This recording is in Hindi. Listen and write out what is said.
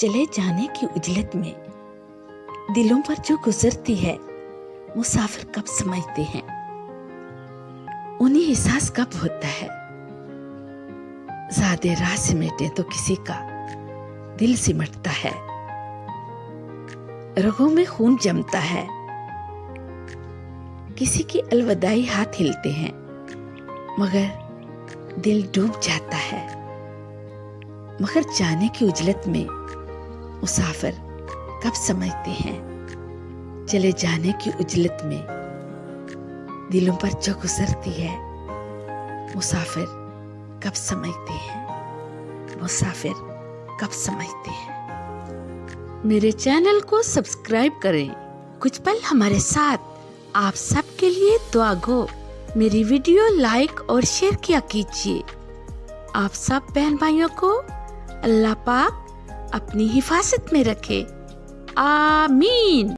चले जाने की उजलत में दिलों पर जो गुजरती है, मुसाफिर कब समझते हैं, उन्हें एहसास कब होता है। ज़्यादा राह सिमटे तो किसी का दिल सिमटता है, रगों में खून जमता है, किसी की अलविदाई हाथ हिलते हैं, मगर दिल डूब जाता है। मगर जाने की उजलत में मुसाफिर कब समझते हैं, चले जाने की उजलत में दिलों पर जो गुजरती है, मुसाफिर कब समझते हैं, मुसाफिर कब समझते हैं। मेरे चैनल को सब्सक्राइब करें। कुछ पल हमारे साथ आप सबके लिए दुआ गो। मेरी वीडियो लाइक और शेयर किया कीजिए। आप सब बहन भाइयों को अल्लाह पाक अपनी हिफाजत में रखे। आमीन।